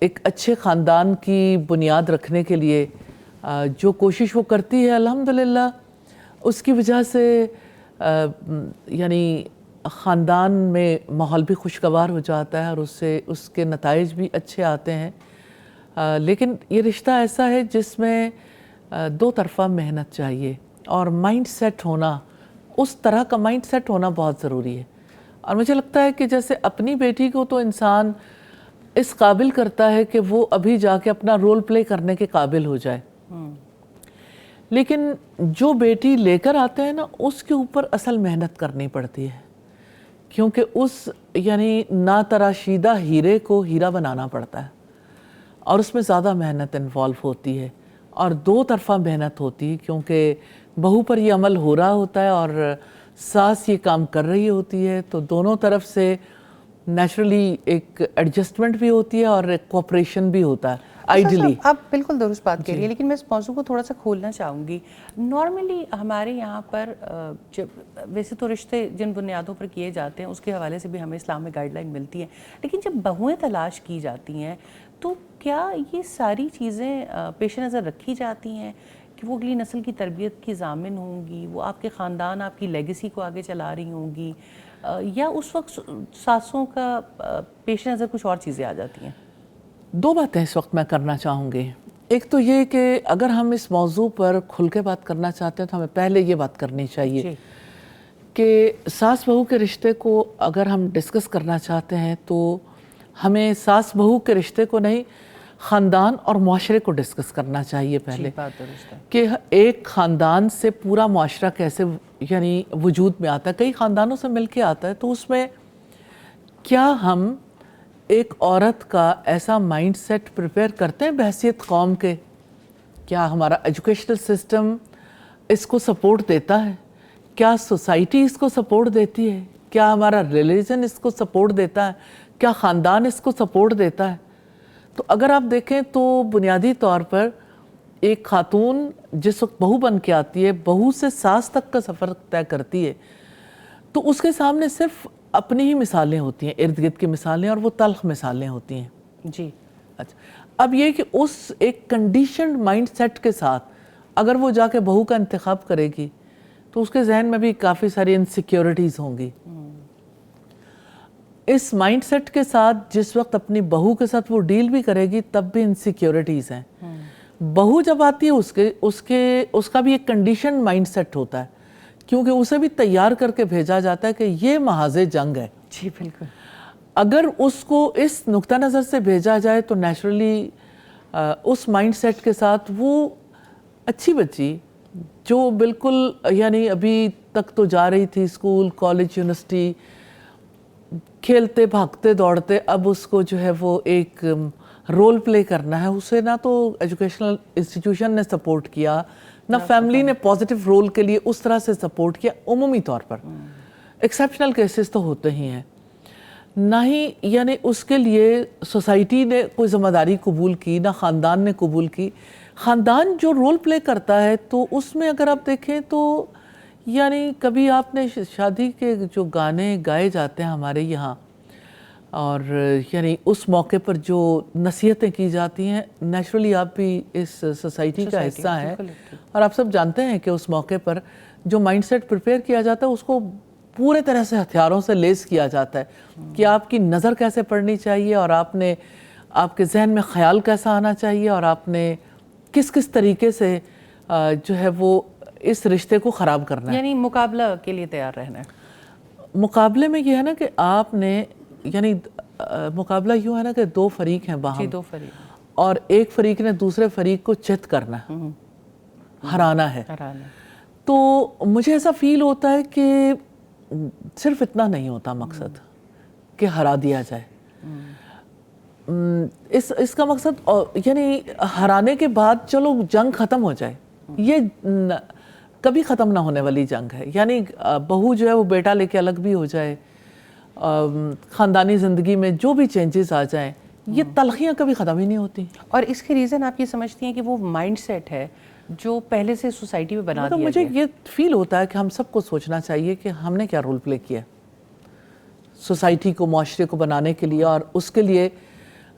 ایک اچھے خاندان کی بنیاد رکھنے کے لیے جو کوشش وہ کرتی ہے الحمدللہ اس کی وجہ سے یعنی خاندان میں ماحول بھی خوشگوار ہو جاتا ہے اور اس کے نتائج بھی اچھے آتے ہیں. لیکن یہ رشتہ ایسا ہے جس میں دو طرفہ محنت چاہیے اور مائنڈ سیٹ ہونا, اس طرح کا مائنڈ سیٹ ہونا بہت ضروری ہے. اور مجھے لگتا ہے کہ جیسے اپنی بیٹی کو تو انسان اس قابل کرتا ہے کہ وہ ابھی جا کے اپنا رول پلے کرنے کے قابل ہو جائے, لیکن جو بیٹی لے کر آتے ہیں نا اس کے اوپر اصل محنت کرنی پڑتی ہے, کیونکہ اس یعنی ناتراشیدہ ہیرے کو ہیرا بنانا پڑتا ہے اور اس میں زیادہ محنت انوالو ہوتی ہے اور دو طرفہ محنت ہوتی ہے, کیونکہ بہو پر یہ عمل ہو رہا ہوتا ہے اور ساس یہ کام کر رہی ہوتی ہے, تو دونوں طرف سے نیچرلی ایک ایڈجسٹمنٹ بھی ہوتی ہے اور ایک کوپریشن بھی ہوتا ہے آئیڈیلی. آپ بالکل درست بات کہہ رہی ہیں, لیکن میں اس موضوع کو تھوڑا سا کھولنا چاہوں گی. نارملی ہمارے یہاں پر جب ویسے تو رشتے جن بنیادوں پر کیے جاتے ہیں اس کے حوالے سے بھی ہمیں اسلام میں گائیڈ لائن ملتی ہے, لیکن جب بہویں تلاش کی جاتی ہیں تو کیا یہ ساری چیزیں پیش نظر رکھی جاتی ہیں کہ وہ اگلی نسل کی تربیت کی ضامن ہوں گی, وہ آپ کے خاندان آپ کی لیگیسی کو آگے چلا رہی ہوں گی, یا اس وقت ساسوں کا پیش نظر کچھ اور چیزیں آ جاتی ہیں؟ دو باتیں اس وقت میں کرنا چاہوں گی. ایک تو یہ کہ اگر ہم اس موضوع پر کھل کے بات کرنا چاہتے ہیں تو ہمیں پہلے یہ بات کرنی چاہیے کہ ساس بہو کے رشتے کو اگر ہم ڈسکس کرنا چاہتے ہیں تو ہمیں ساس بہو کے رشتے کو نہیں, خاندان اور معاشرے کو ڈسکس کرنا چاہیے پہلے, کہ ایک خاندان سے پورا معاشرہ کیسے یعنی وجود میں آتا ہے, کئی خاندانوں سے مل کے آتا ہے, تو اس میں کیا ہم ایک عورت کا ایسا مائنڈ سیٹ پریپیئر کرتے ہیں بحیثیت قوم کے, کیا ہمارا ایجوکیشنل سسٹم اس کو سپورٹ دیتا ہے, کیا سوسائٹی اس کو سپورٹ دیتی ہے, کیا ہمارا ریلیجن اس کو سپورٹ دیتا ہے, کیا خاندان اس کو سپورٹ دیتا ہے. تو اگر آپ دیکھیں تو بنیادی طور پر ایک خاتون جس وقت بہو بن کے آتی ہے, بہو سے ساس تک کا سفر طے کرتی ہے, تو اس کے سامنے صرف اپنی ہی مثالیں ہوتی ہیں, ارد گرد کی مثالیں, اور وہ تلخ مثالیں ہوتی ہیں. جی اچھا, اب یہ کہ اس ایک کنڈیشنڈ مائنڈ سیٹ کے ساتھ اگر وہ جا کے بہو کا انتخاب کرے گی تو اس کے ذہن میں بھی کافی ساری انسیکیورٹیز ہوں گی. اس مائنڈ سیٹ کے ساتھ جس وقت اپنی بہو کے ساتھ وہ ڈیل بھی کرے گی تب بھی انسیکیورٹیز ہیں. بہو جب آتی ہے اس کا بھی ایک کنڈیشنڈ مائنڈ سیٹ ہوتا ہے, کیونکہ اسے بھی تیار کر کے بھیجا جاتا ہے کہ یہ محاذ جنگ ہے. جی بالکل. اگر اس کو اس نقطہ نظر سے بھیجا جائے تو نیچرلی اس مائنڈ سیٹ کے ساتھ وہ اچھی بچی جو بالکل یعنی ابھی تک تو جا رہی تھی اسکول, کالج, یونیورسٹی, کھیلتے بھاگتے دوڑتے, اب اس کو جو ہے وہ ایک رول پلے کرنا ہے, اسے نہ تو ایجوکیشنل انسٹیٹیوشن نے سپورٹ کیا, نہ فیملی نے پازیٹیو رول کے لیے اس طرح سے سپورٹ کیا. عمومی طور پر ایکسیپشنل کیسز تو ہوتے ہی ہیں, نہ ہی یعنی اس کے لیے سوسائٹی نے کوئی ذمہ داری قبول کی, نہ خاندان نے قبول کی. خاندان جو رول پلے کرتا ہے تو اس میں اگر آپ دیکھیں تو یعنی کبھی آپ نے شادی کے جو گانے گائے جاتے ہیں ہمارے یہاں, اور یعنی اس موقع پر جو نصیحتیں کی جاتی ہیں, نیچرلی آپ بھی اس سوسائٹی کا حصہ ہیں اور آپ سب جانتے ہیں کہ اس موقع پر جو مائنڈ سیٹ پریپیئر کیا جاتا ہے اس کو پورے طرح سے ہتھیاروں سے لیس کیا جاتا ہے کہ آپ کی نظر کیسے پڑنی چاہیے, اور آپ کے ذہن میں خیال کیسا آنا چاہیے, اور آپ نے کس کس طریقے سے جو ہے وہ اس رشتے کو خراب کرنا ہے. یعنی مقابلہ کے لیے تیار رہنا ہے. مقابلے میں یہ ہے نا کہ آپ نے یعنی مقابلہ یوں ہے نا کہ دو فریق ہیں باہم, دو فریق, اور ایک فریق نے دوسرے فریق کو چت کرنا ہے, ہرانا ہے. تو مجھے ایسا فیل ہوتا ہے کہ صرف اتنا نہیں ہوتا مقصد کہ ہرا دیا جائے. اس کا مقصد یعنی ہرانے کے بعد چلو جنگ ختم ہو جائے, یہ کبھی ختم نہ ہونے والی جنگ ہے. یعنی بہو جو ہے وہ بیٹا لے کے الگ بھی ہو جائے, خاندانی زندگی میں جو بھی چینجز آ جائیں, یہ تلخیاں کبھی ختم ہی نہیں ہوتی. اور اس کے ریزن آپ یہ سمجھتی ہیں کہ وہ مائنڈ سیٹ ہے جو پہلے سے سوسائٹی میں بنا دیا گیا. مجھے یہ فیل ہوتا ہے کہ ہم سب کو سوچنا چاہیے کہ ہم نے کیا رول پلے کیا سوسائٹی کو, معاشرے کو بنانے کے لیے, اور اس کے لیے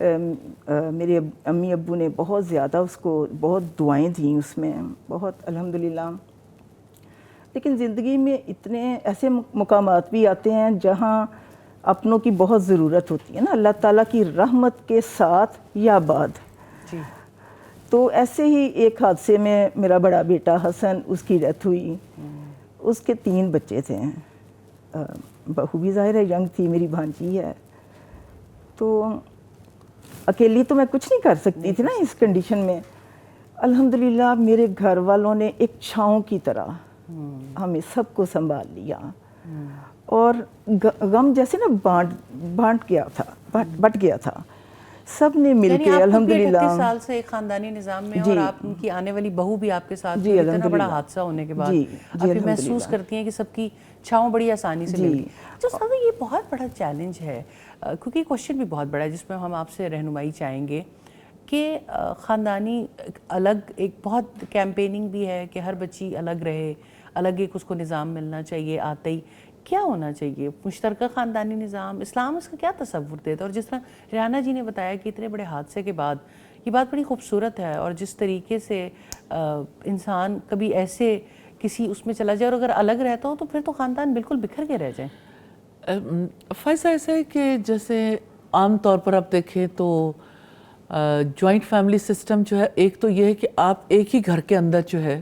میرے امی ابو نے بہت زیادہ اس کو بہت دعائیں دیں اس میں بہت الحمدللہ. لیکن زندگی میں اتنے ایسے مقامات بھی آتے ہیں جہاں اپنوں کی بہت ضرورت ہوتی ہے نا, اللہ تعالیٰ کی رحمت کے ساتھ یا بعد. جی. تو ایسے ہی ایک حادثے میں میرا بڑا بیٹا حسن, اس کی ڈیتھ ہوئی. اس کے 3 بچے تھے, بہو بھی ظاہر ہے ینگ تھی, میری بھانجی ہے. تو اکیلی تو میں کچھ نہیں کر سکتی تھی نا اس کنڈیشن میں. الحمدللہ میرے گھر والوں نے ایک چھاؤں کی طرح ہمیں سب کو سنبھال لیا, اور غم جیسے نا بانٹ گیا تھا, بٹ گیا تھا. سب نے مل کے الحمدللہ. 38 سال سے ایک خاندانی نظام میں, اور آپ ان کی آنے والی بہو بھی آپ کے ساتھ, اتنا بڑا حادثہ ہونے کے بعد آپ یہ محسوس کرتی ہیں کہ سب کی چھاؤں بڑی آسانی سے مل گئی. تو سادہ یہ بہت بڑا چیلنج ہے, کیونکہ کوشچن بھی بہت بڑا ہے جس میں ہم آپ سے رہنمائی چاہیں گے کہ خاندانی الگ ایک بہت کیمپیننگ بھی ہے کہ ہر بچی الگ رہے, الگ ایک اس کو نظام ملنا چاہیے آتے ہی. کیا ہونا چاہیے مشترکہ خاندانی نظام؟ اسلام اس کا کیا تصور دیتا ہے؟ اور جس طرح ریحانہ جی نے بتایا کہ اتنے بڑے حادثے کے بعد یہ بات بڑی خوبصورت ہے, اور جس طریقے سے انسان کبھی ایسے کسی اس میں چلا جائے اور اگر الگ رہتا ہو تو پھر تو خاندان بالکل بکھر کے رہ جائیں. فائزہ ایسا ہے کہ جیسے عام طور پر آپ دیکھیں تو جوائنٹ فیملی سسٹم جو ہے, ایک تو یہ ہے کہ آپ ایک ہی گھر کے اندر جو ہے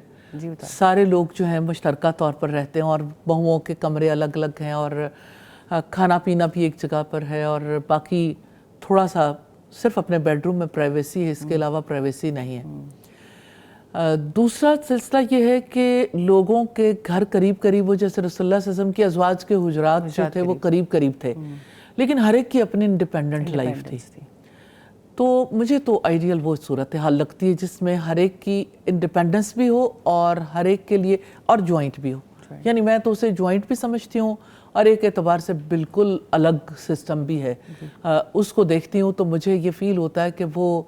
سارے لوگ جو ہیں مشترکہ طور پر رہتے ہیں, اور بہوؤں کے کمرے الگ الگ ہیں, اور کھانا پینا بھی ایک جگہ پر ہے, اور باقی تھوڑا سا صرف اپنے بیڈ روم میں پرائیویسی ہے, اس کے علاوہ پرائیویسی نہیں ہے. دوسرا سلسلہ یہ ہے کہ لوگوں کے گھر قریب قریب, وہ جیسے رسول اللہ صلی اللہ علیہ وسلم کی ازواج کے حجرات جو تھے وہ قریب قریب تھے, لیکن ہر ایک کی اپنی انڈیپینڈنٹ لائف تھی. تو مجھے تو آئیڈیل وہ صورتحال لگتی ہے جس میں ہر ایک کی انڈیپینڈنس بھی ہو اور ہر ایک کے لیے اور جوائنٹ بھی ہو. یعنی میں تو اسے جوائنٹ بھی سمجھتی ہوں, اور ایک اعتبار سے بالکل الگ سسٹم بھی ہے. اس کو دیکھتی ہوں تو مجھے یہ فیل ہوتا ہے کہ وہ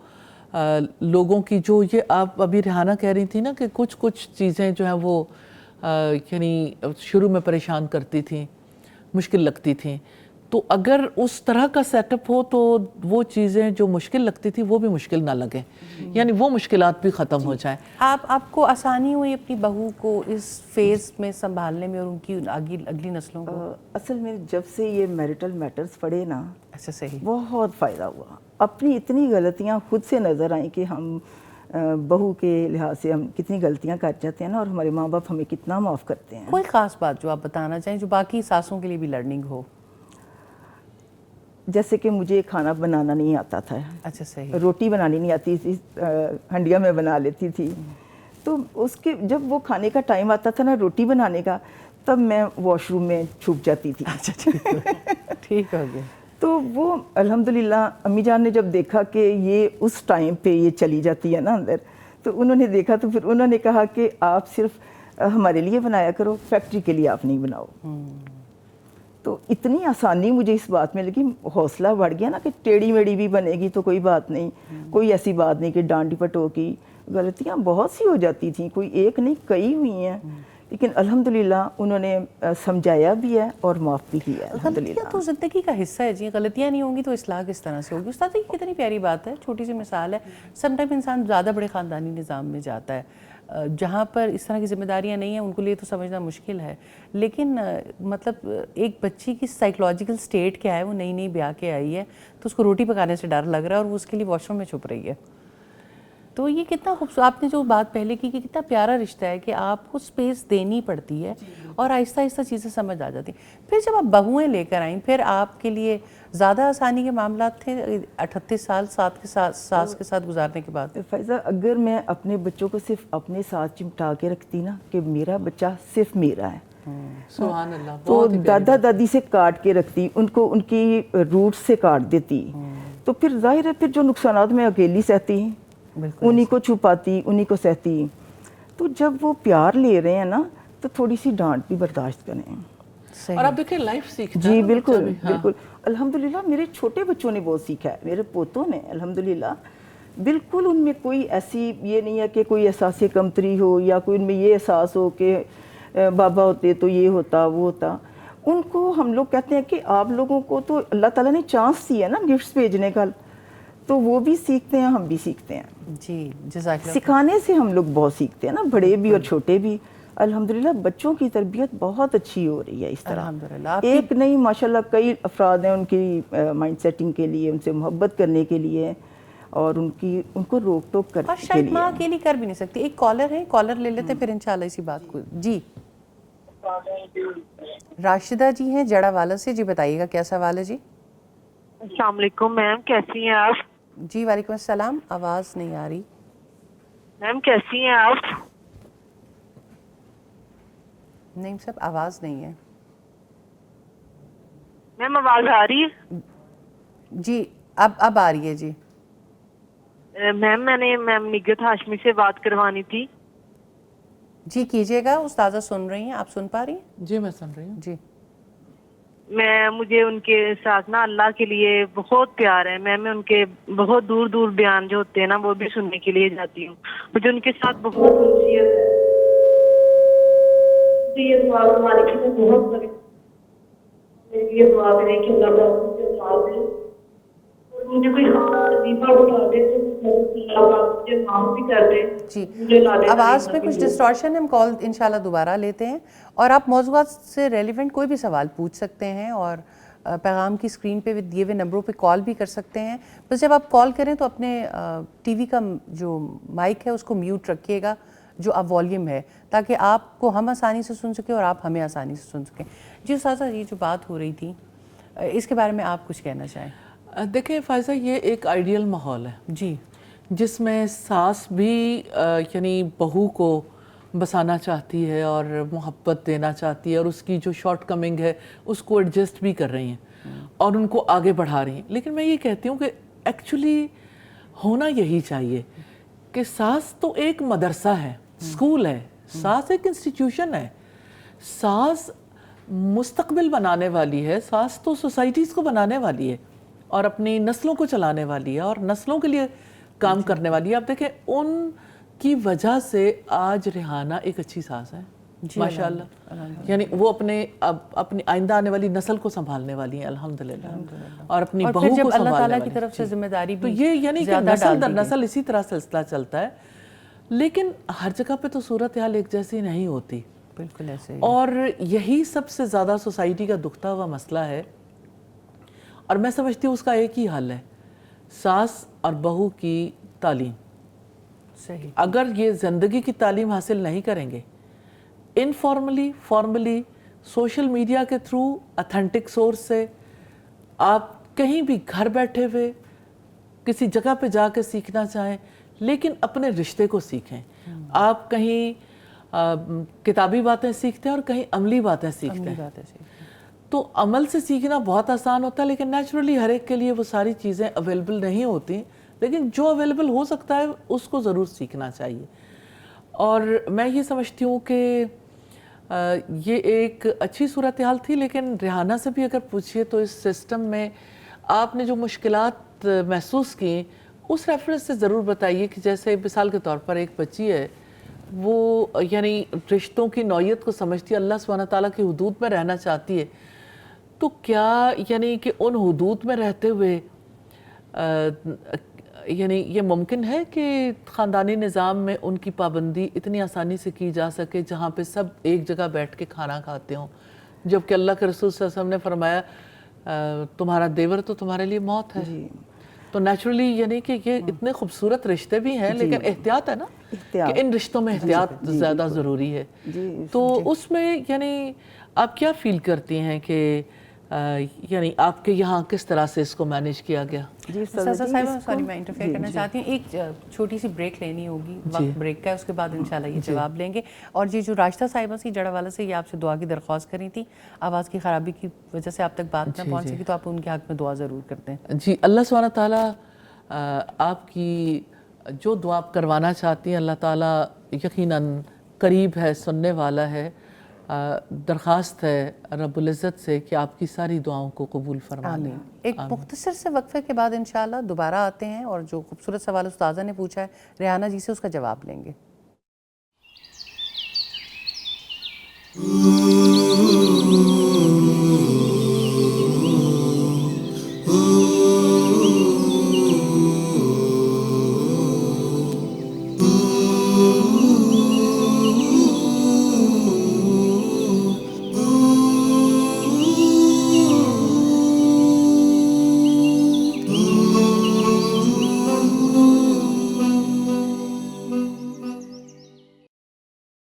لوگوں کی جو یہ آپ ابھی ریحانہ کہہ رہی تھی نا کہ کچھ چیزیں جو ہیں وہ یعنی شروع میں پریشان کرتی تھیں, مشکل لگتی تھیں, تو اگر اس طرح کا سیٹ اپ ہو تو وہ چیزیں جو مشکل لگتی تھی وہ بھی مشکل نہ لگیں, یعنی وہ مشکلات بھی ختم ہو جائیں. آپ کو آسانی ہوئی اپنی بہو کو اس فیز میں سنبھالنے میں اور ان کی اگلی نسلوں کو؟ اصل میں جب سے یہ میرٹل میٹرز پڑھے نا, اچھا صحیح, بہت فائدہ ہوا. اپنی اتنی غلطیاں خود سے نظر آئیں کہ ہم بہو کے لحاظ سے ہم کتنی غلطیاں کر جاتے ہیں نا, اور ہمارے ماں باپ ہمیں کتنا معاف کرتے ہیں. کوئی خاص بات جو آپ بتانا چاہیں جو باقی ساسوں کے لیے بھی لرننگ ہو؟ جیسے کہ مجھے کھانا بنانا نہیں آتا تھا. اچھا صحیح. روٹی بنانی نہیں آتی تھی, ہنڈیا میں بنا لیتی تھی. تو اس کے جب وہ کھانے کا ٹائم آتا تھا نا روٹی بنانے کا, تب میں واش روم میں چھپ جاتی تھی. اچھا ٹھیک ہو گیا. تو وہ الحمدللہ امی جان نے جب دیکھا کہ یہ اس ٹائم پہ یہ چلی جاتی ہے نا اندر, تو انہوں نے دیکھا تو پھر انہوں نے کہا کہ آپ صرف ہمارے لیے بنایا کرو, فیکٹری کے لیے آپ نہیں بناؤ. تو اتنی آسانی مجھے اس بات میں لگی, حوصلہ بڑھ گیا نا کہ ٹیڑھی میڑھی بھی بنے گی تو کوئی بات نہیں, کوئی ایسی بات نہیں کہ ڈانڈی پٹو کی. غلطیاں بہت سی ہو جاتی تھیں, کوئی ایک نہیں کئی ہوئی ہیں, لیکن الحمدللہ انہوں نے سمجھایا بھی ہے اور معاف بھی کیا ہے. غلطیاں تو زندگی کا حصہ ہے جی, غلطیاں نہیں ہوں گی تو اصلاح کس طرح سے ہوگی؟ استاد یہ کتنی پیاری بات ہے, چھوٹی سی مثال ہے. سم ٹائم انسان زیادہ بڑے خاندانی نظام میں جاتا ہے جہاں پر اس طرح کی ذمہ داریاں نہیں ہیں, ان کے لیے تو سمجھنا مشکل ہے. لیکن مطلب ایک بچی کی سائیکلوجیکل سٹیٹ کیا ہے, وہ نئی بیاہ کے آئی ہے تو اس کو روٹی پکانے سے ڈر لگ رہا ہے اور وہ اس کے لیے واش روم میں چھپ رہی ہے. تو یہ کتنا خوبصورت, آپ نے جو بات پہلے کی کہ کتنا پیارا رشتہ ہے کہ آپ کو سپیس دینی پڑتی ہے اور آہستہ آہستہ چیزیں سمجھ آ جاتی ہیں. پھر جب آپ بہویں لے کر آئیں, پھر آپ کے لیے زیادہ آسانی کے معاملات تھے 38 سال ساس کے ساتھ گزارنے کے بعد؟ فائزہ, اگر میں اپنے بچوں کو صرف اپنے ساتھ چمٹا کے رکھتی نا کہ میرا بچہ صرف میرا ہے, سبحان اللہ, تو دادا دادی سے کاٹ کے رکھتی, ان کو ان کی روٹ سے کاٹ دیتی, تو پھر ظاہر ہے پھر جو نقصانات میں اکیلی سہتی, انہی کو چھپاتی, انہی کو سہتی. تو جب وہ پیار لے رہے ہیں نا تو تھوڑی سی ڈانٹ بھی برداشت کریں. اور آپ دیکھیں لائف سیکھتا ہے. جی بالکل بالکل, الحمدللہ میرے چھوٹے بچوں نے بہت سیکھا ہے, میرے پوتوں نے الحمدللہ. بالکل ان میں کوئی ایسی یہ نہیں ہے کہ کوئی احساس کمتری ہو یا کوئی ان میں یہ احساس ہو کہ بابا ہوتے تو یہ ہوتا وہ ہوتا. ان کو ہم لوگ کہتے ہیں کہ آپ لوگوں کو تو اللہ تعالیٰ نے چانس دی ہے نا گفٹس بھیجنے کا, تو وہ بھی سیکھتے ہیں, ہم بھی سیکھتے ہیں. جی جزاک اللہ. سکھانے سے ہم لوگ بہت سیکھتے ہیں نا, بڑے بھی اور چھوٹے بھی. الحمدللہ بچوں کی تربیت بہت اچھی ہو رہی ہے اس طرح. الحمدللہ. ایک نہیں ماشاءاللہ کئی افراد ہیں ان کی مائنڈ سیٹنگ کے لیے, ان سے محبت کرنے کے لیے, اور ان کو روک ٹوک کرنے اور کے شاید لیے. ماں اکیلی کر بھی نہیں سکتی. ایک کالر ہے, کالر لے لیتے پھر انشاءاللہ اسی بات کو. جی راشدہ جی ہیں جڑا والا سے. جی بتائیے گا کیا سوال ہے. جی السلام علیکم میم, کیسی ہیں آپ؟ جی وعلیکم السلام. آواز نہیں آ رہی میم کیسی ہیں آپ؟ نہیں صاحب آواز نہیں ہے. میم آواز آ رہی ہے؟ جی اب آ رہی ہے. جی میم میں نے میم نگہت ہاشمی سے بات کروانی تھی. جی کیجیے گا. استاذہ سن رہی ہیں, آپ سن پا رہی ہیں؟ جی میں سن رہی ہوں. جی مجھے ان کے ساتھ نا اللہ کے لیے بہت پیار ہے. میں ان کے بہت دور دور بیان جو ہوتے ہیں نا وہ بھی سننے کے لیے جاتی ہوں. مجھے ان کے ساتھ بہت انسیت ہے. یہ دعا ہماری کے لیے بہت بڑی, میرے لیے دعا کریں کہ اللہ تعالیٰ مجھے ساتھ دے اور مجھے کوئی وظیفہ بتا دے تو مجھے معاف بھی کر دے. جی آواز میں کچھ ڈسٹورشن ہے. ہم کال انشاءاللہ دوبارہ لیتے ہیں, اور آپ موضوعات سے ریلیونٹ کوئی بھی سوال پوچھ سکتے ہیں, اور پیغام کی اسکرین پہ دیے ہوئے نمبروں پہ کال بھی کر سکتے ہیں. بس جب آپ کال کریں تو اپنے ٹی وی کا جو مائک ہے اس کو میوٹ رکھیے گا, جو اب والیوم ہے, تاکہ آپ کو ہم آسانی سے سن سکیں اور آپ ہمیں آسانی سے سن سکیں. جی استاذہ یہ جو بات ہو رہی تھی اس کے بارے میں آپ کچھ کہنا چاہیں؟ دیکھیں فائزہ, یہ ایک آئیڈیل ماحول ہے جی, جس میں ساس بھی یعنی بہو کو بسانا چاہتی ہے اور محبت دینا چاہتی ہے, اور اس کی جو شارٹ کمنگ ہے اس کو ایڈجسٹ بھی کر رہی ہیں اور ان کو آگے بڑھا رہی ہیں. لیکن میں یہ کہتی ہوں کہ ایکچولی ہونا یہی چاہیے کہ ساس تو ایک مدرسہ ہے, اسکول ہے, ساس ایک انسٹیٹیوشن ہے, ساس مستقبل بنانے والی ہے, ساس تو سوسائٹیز کو بنانے والی ہے اور اپنی نسلوں کو چلانے والی ہے اور نسلوں کے لیے کام کرنے والی ہے. آپ دیکھیں ان کی وجہ سے آج ریحانہ ایک اچھی ساس ہے ماشاءاللہ, یعنی وہ اپنی آئندہ آنے والی نسل کو سنبھالنے والی ہیں الحمدللہ, اور اپنی بہو کو اللہ تعالیٰ سنبھالنے کی طرف سے ذمہ داری تو بھی یہ یعنی کہ زیادہ نسل در ڈال دی نسل اسی طرح سلسلہ چلتا ہے. لیکن ہر جگہ پہ تو صورتحال ایک جیسی نہیں ہوتی, بالکل ایسے ہی. اور یہی سب سے زیادہ سوسائٹی کا دکھتا ہوا مسئلہ ہے, اور میں سمجھتی ہوں اس کا ایک ہی حل ہے, ساس اور بہو کی تعلیم. صحیح. اگر یہ زندگی کی تعلیم حاصل نہیں کریں گے, انفارملی فارملی سوشل میڈیا کے تھرو اتھینٹک سورس سے, آپ کہیں بھی گھر بیٹھے ہوئے کسی جگہ پہ جا کے سیکھنا چاہیں, لیکن اپنے رشتے کو سیکھیں. آپ کہیں کتابی باتیں سیکھتے ہیں اور کہیں عملی باتیں سیکھتے ہیں. تو عمل سے سیکھنا بہت آسان ہوتا ہے, لیکن نیچرلی ہر ایک کے لیے وہ ساری چیزیں اویلیبل نہیں ہوتی, لیکن جو اویلیبل ہو سکتا ہے اس کو ضرور سیکھنا چاہیے. اور میں یہ سمجھتی ہوں کہ یہ ایک اچھی صورتحال تھی, لیکن ریحانہ سے بھی اگر پوچھئے تو اس سسٹم میں آپ نے جو مشکلات محسوس کی اس ریفرنس سے ضرور بتائیے. کہ جیسے مثال کے طور پر ایک بچی ہے, وہ یعنی رشتوں کی نوعیت کو سمجھتی ہے, اللہ سبحانہ تعالیٰ کی حدود میں رہنا چاہتی ہے, تو کیا یعنی کہ ان حدود میں رہتے ہوئے یعنی یہ ممکن ہے کہ خاندانی نظام میں ان کی پابندی اتنی آسانی سے کی جا سکے جہاں پہ سب ایک جگہ بیٹھ کے کھانا کھاتے ہوں, جبکہ اللہ کے رسول صلی اللہ علیہ وسلم نے فرمایا تمہارا دیور تو تمہارے لیے موت ہے. تو نیچرلی یعنی کہ یہ اتنے خوبصورت رشتے بھی ہیں, لیکن احتیاط ہے نا کہ ان رشتوں میں احتیاط زیادہ ضروری ہے. تو اس میں یعنی آپ کیا فیل کرتی ہیں کہ یعنی آپ کے یہاں کس طرح سے اس کو مینیج کیا گیا؟ سوری میں انٹرفیئر کرنا چاہتی ہوں. ایک چھوٹی سی بریک لینی ہوگی, وقت بریک کا ہے, اس کے بعد انشاءاللہ یہ جواب لیں گے. اور جی جو راشدہ صاحبہ سی جڑا والا سے, یہ آپ سے دعا کی درخواست کری تھی, آواز کی خرابی کی وجہ سے آپ تک بات نہ پہنچ سکی, تو آپ ان کے حق میں دعا ضرور کرتے ہیں. جی اللہ سبحانہ تعالیٰ آپ کی جو دعا آپ کروانا چاہتی ہیں اللہ تعالیٰ یقیناً قریب ہے, سننے والا ہے. درخواست ہے رب العزت سے کہ آپ کی ساری دعاؤں کو قبول فرمائے. ایک مختصر سے وقفے کے بعد انشاءاللہ دوبارہ آتے ہیں اور جو خوبصورت سوال استاذہ نے پوچھا ہے ریحانہ جی سے, اس کا جواب لیں گے.